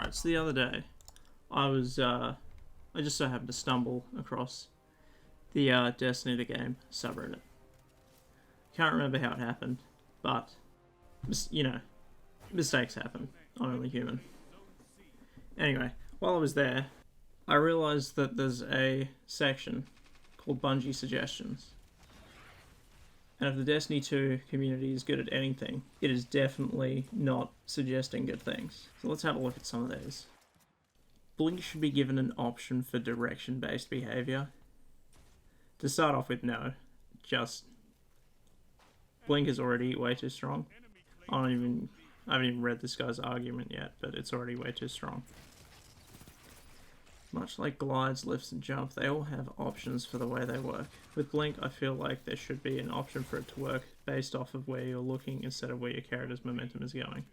Alright, so the other day, I just so happened to stumble across the DestinyTheGame subreddit. Can't remember how it happened, but, you know, mistakes happen. I'm only human. Anyway, while I was there, I realised that there's a section called Bungie Suggestions. And if the Destiny 2 community is good at anything, it is definitely not suggesting good things. So let's have a look at some of these. Blink should be given an option for direction-based behaviour. To start off with, no. Just... Blink is already way too strong. I haven't even read this guy's argument yet, but it's already way too strong. Much like glides, lifts, and jump, they all have options for the way they work. With Blink, I feel like there should be an option for it to work based off of where you're looking instead of where your character's momentum is going.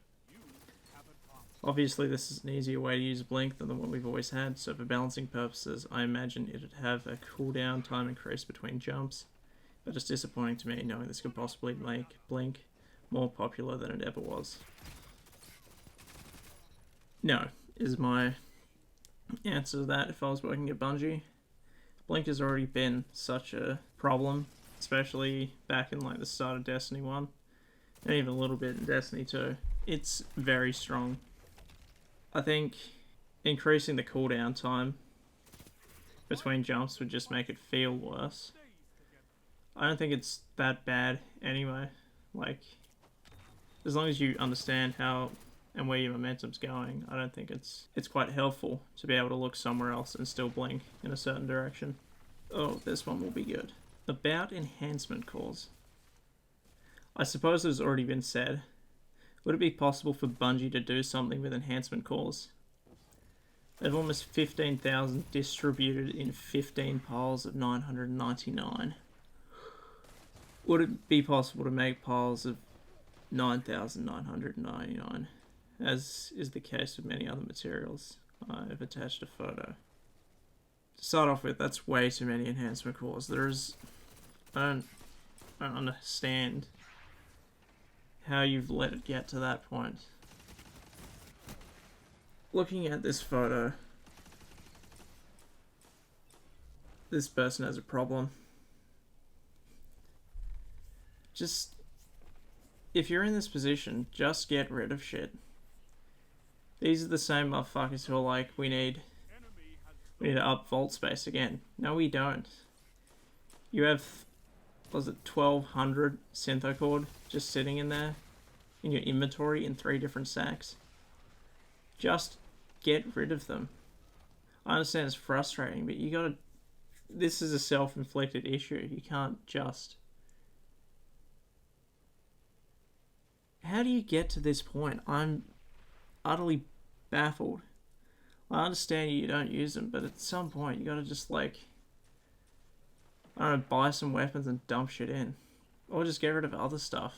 Obviously, this is an easier way to use Blink than the one we've always had, so for balancing purposes, I imagine it'd have a cooldown time increase between jumps, but it's disappointing to me knowing this could possibly make Blink more popular than it ever was. No, is my answer to that if I was working at Bungie. Blink has already been such a problem, especially back in like the start of Destiny 1, and even a little bit in Destiny 2. It's very strong. I think increasing the cooldown time between jumps would just make it feel worse. I don't think it's that bad anyway. Like, as long as you understand how and where your momentum's going, I don't think it's quite helpful to be able to look somewhere else and still blink in a certain direction. Oh, this one will be good. About enhancement cores. I suppose it has already been said. Would it be possible for Bungie to do something with enhancement cores? They have almost 15,000 distributed in 15 piles of 999. Would it be possible to make piles of 9,999? As is the case with many other materials. I've attached a photo. To start off with, that's way too many enhancement cores. I don't understand how you've let it get to that point. Looking at this photo, this person has a problem. Just, if you're in this position, just get rid of shit. These are the same motherfuckers who are like, we need to up vault space again. No, we don't. You have, was it 1200 synthocord just sitting in there in your inventory in 3 different sacks? Just get rid of them. I understand it's frustrating, but you gotta... This is a self-inflicted issue. You can't just... How do you get to this point? I'm utterly baffled. I understand you don't use them, but at some point you gotta just like, I don't know, buy some weapons and dump shit in. Or just get rid of other stuff.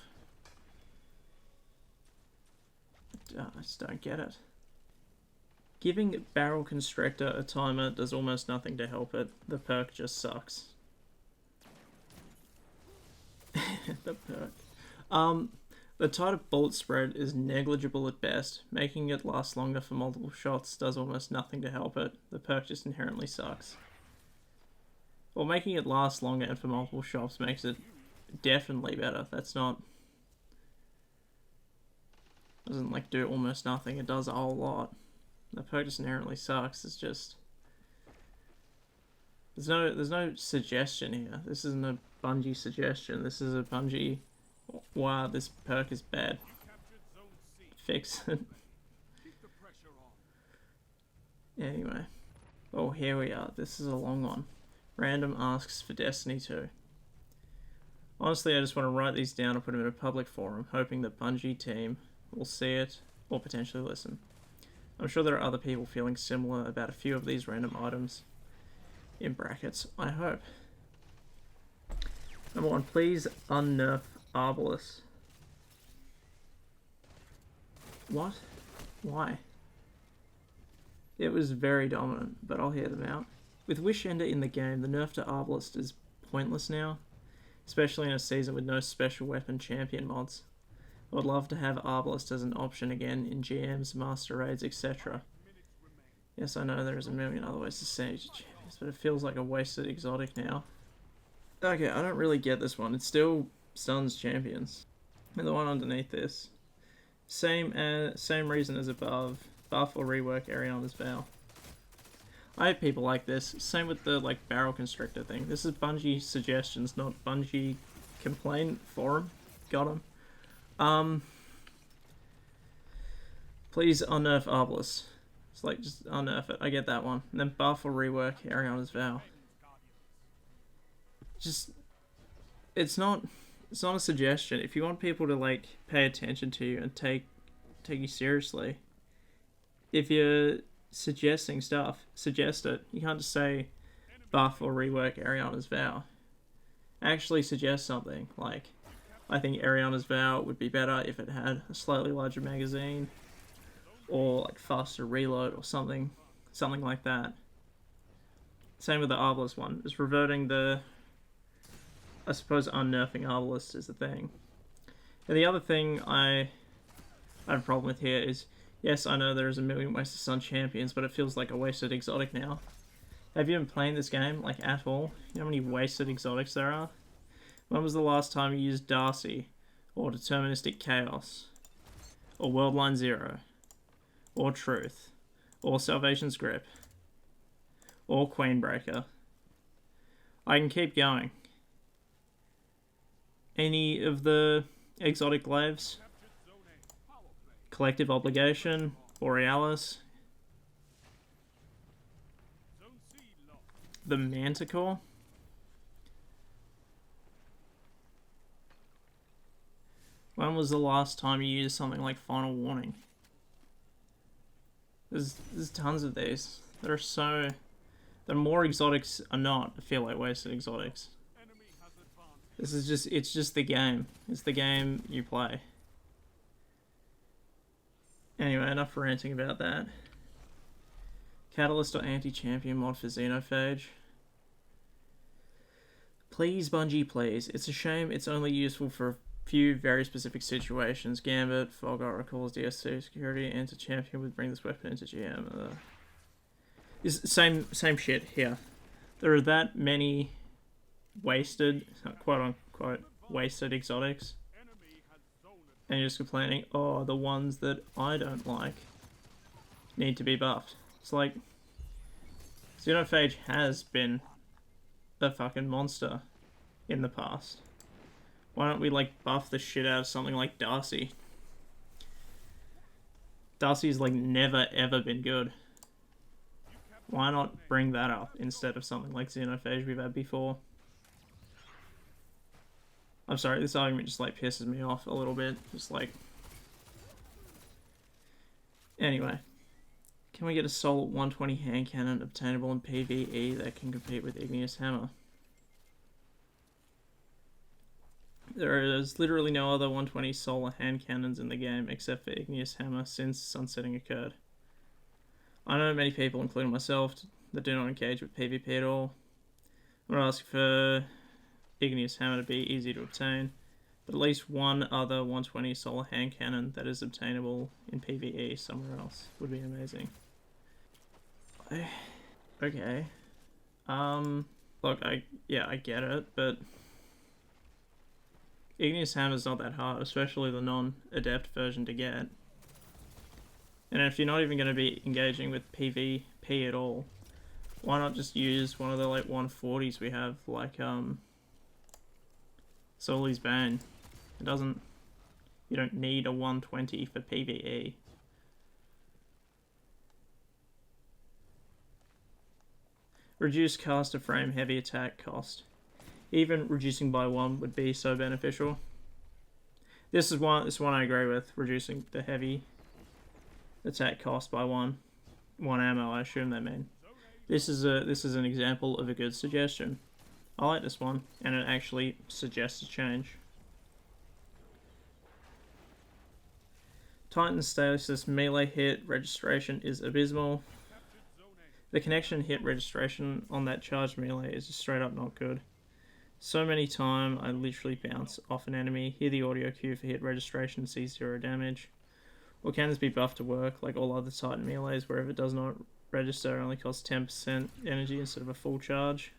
I just don't get it. Giving Barrel Constrictor a timer does almost nothing to help it. The perk just sucks. The perk. The tighter bullet spread is negligible at best. Making it last longer for multiple shots does almost nothing to help it. The perk just inherently sucks. Well, making it last longer and for multiple shots makes it definitely better. That's not... Doesn't like do almost nothing, it does a whole lot. The perk just inherently sucks. It's just... There's no suggestion here. This isn't a Bungie suggestion. This is a Bungie... Wow, this perk is bad. Fix it. Anyway. Oh, here we are. This is a long one. Random asks for Destiny 2. Honestly, I just want to write these down and put them in a public forum, hoping the Bungie team will see it or potentially listen. I'm sure there are other people feeling similar about a few of these random items. In brackets, I hope. Number 1, please unnerf Arbalest. What? Why? It was very dominant, but I'll hear them out. With Wish Ender in the game, the nerf to Arbalest is pointless now, especially in a season with no special weapon champion mods. I would love to have Arbalest as an option again in GMs, Master Raids, etc. Yes, I know there's a million other ways to stage champions, but it feels like a wasted exotic now. Okay, I don't really get this one. It still stuns champions. And the one underneath this, same reason as above. Buff or rework Ariana's Vow. I have people like this. Same with the like barrel constrictor thing. This is Bungie suggestions, not Bungie complaint forum. Got him. Please unnerf Arbalest. It's like, just unnerf it. I get that one. And then buff or rework Ariana's Vow. Just, it's not a suggestion. If you want people to like pay attention to you and take you seriously, if you're suggesting stuff, suggest it. You can't just say buff or rework Ariana's Vow. Actually suggest something. Like, I think Ariana's Vow would be better if it had a slightly larger magazine, or like faster reload or something like that. Same with the Arbalest one. It's reverting the, I suppose unnerfing Arbalest is the thing. And the other thing I have a problem with here is, yes, I know there's a million ways to stun champions, but it feels like a wasted exotic now. Have you been playing this game, like, at all? You know how many wasted exotics there are? When was the last time you used Darcy, or Deterministic Chaos, or Worldline Zero, or Truth, or Salvation's Grip, or Queenbreaker? I can keep going. Any of the exotic glaives? Collective Obligation, Borealis, the Manticore. When was the last time you used something like Final Warning? There's tons of these. The more exotics are not, I feel like wasted exotics. This is just, it's just the game. It's the game you play. Anyway, enough ranting about that. Catalyst or anti-champion mod for Xenophage. Please, Bungie, please. It's a shame it's only useful for a few very specific situations. Gambit, Fog Oracles, DSC security, anti-champion would bring this weapon into GM. It's same shit here. There are that many wasted, quote-unquote, wasted exotics. And you're just complaining, oh, the ones that I don't like need to be buffed. It's like, Xenophage has been a fucking monster in the past. Why don't we, like, buff the shit out of something like Darcy? Darcy's, like, never ever been good. Why not bring that up instead of something like Xenophage we've had before? I'm sorry, this argument just, like, pisses me off a little bit. Just, like... Anyway. Can we get a Soul 120 hand cannon obtainable in PvE that can compete with Igneous Hammer? There is literally no other 120 solar hand cannons in the game except for Igneous Hammer since sunsetting occurred. I know many people, including myself, that do not engage with PvP at all. I'm not asking for Igneous Hammer to be easy to obtain, but at least one other 120 solar hand cannon that is obtainable in PvE somewhere else would be amazing. Okay. Look, I get it, but Igneous Hammer's not that hard, especially the non-adept version to get. And if you're not even going to be engaging with PvP at all, why not just use one of the, like, 140s we have, like, Sully's Bane. You don't need a 120 for PvE. Reduce caster frame heavy attack cost. Even reducing by 1 would be so beneficial. This one I agree with, reducing the heavy attack cost by 1 ammo, I assume they mean. This is an example of a good suggestion. I like this one, and it actually suggests a change. Titan stasis melee hit registration is abysmal. The connection hit registration on that charged melee is just straight up not good. So many times I literally bounce off an enemy, hear the audio cue for hit registration, see 0 damage. Or can this be buffed to work like all other Titan melees, where if it does not register, it only costs 10% energy instead of a full charge?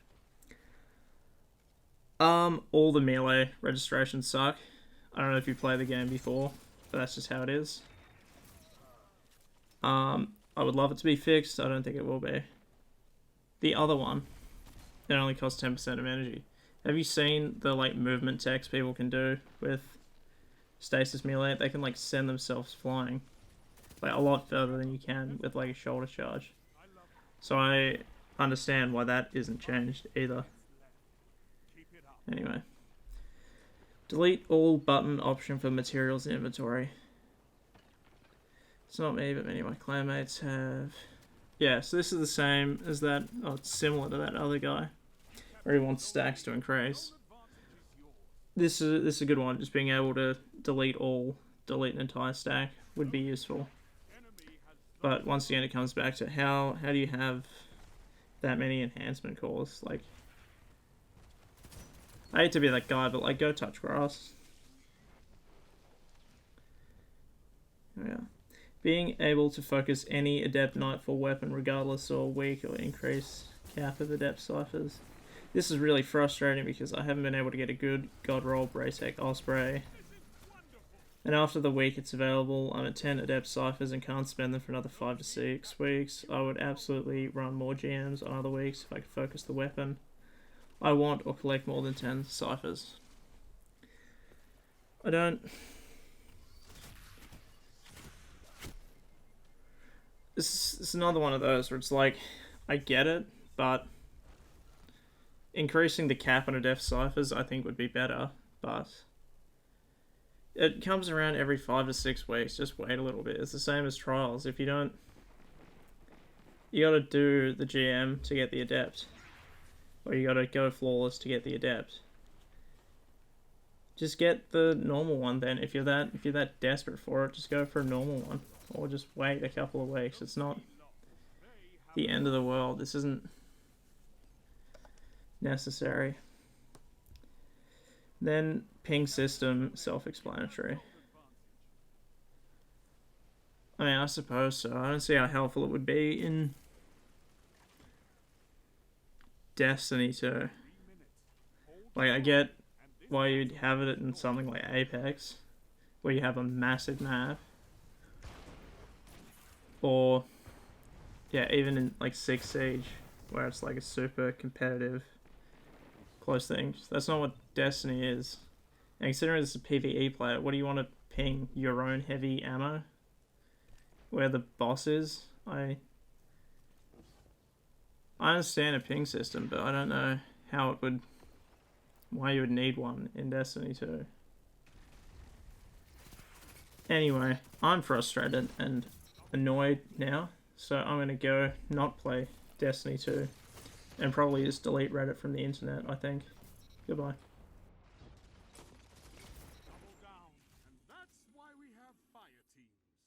All the melee registrations suck. I don't know if you played the game before, but that's just how it is. I would love it to be fixed. I don't think it will be. The other one, it only costs 10% of energy. Have you seen the like movement text people can do with stasis melee? They can like send themselves flying like a lot further than you can with like a shoulder charge. So I understand why that isn't changed either. Anyway. Delete all button option for materials in inventory. It's not me, but many of my clanmates have. Yeah, so this is the same as that. Oh, it's similar to that other guy, where he wants stacks to increase. This is a good one. Just being able to delete an entire stack would be useful. But once again, it comes back to how do you have that many enhancement cores? Like, I hate to be that guy, but like, go touch grass. Yeah. Being able to focus any Adept Nightfall weapon regardless or weak or increase cap of Adept ciphers. This is really frustrating because I haven't been able to get a good God Roll Bracek Osprey. And after the week it's available, I'm at 10 Adept ciphers and can't spend them for another 5 to 6 weeks. I would absolutely run more GMs on other weeks if I could focus the weapon I want or collect more than 10 ciphers. I don't... This is another one of those where it's like, I get it, but increasing the cap on Adept ciphers I think would be better, but it comes around every 5 to 6 weeks. Just wait a little bit. It's the same as trials. If you don't, you gotta do the GM to get the Adept, or you gotta go flawless to get the Adept. Just get the normal one then. If you're that desperate for it, just go for a normal one. Or just wait a couple of weeks. It's not the end of the world. This isn't necessary. Then ping system, self-explanatory. I mean, I suppose so. I don't see how helpful it would be in Destiny 2. Like, I get why you'd have it in something like Apex, where you have a massive map. Or, yeah, even in like 6 Siege, where it's like a super competitive, close thing. That's not what Destiny is. And considering this is a PvE player, what do you want to ping? Your own heavy ammo? Where the boss is? I understand a ping system, but I don't know how it would... why you would need one in Destiny 2. Anyway, I'm frustrated and annoyed now, so I'm going to go not play Destiny 2 and probably just delete Reddit from the internet, I think. Goodbye.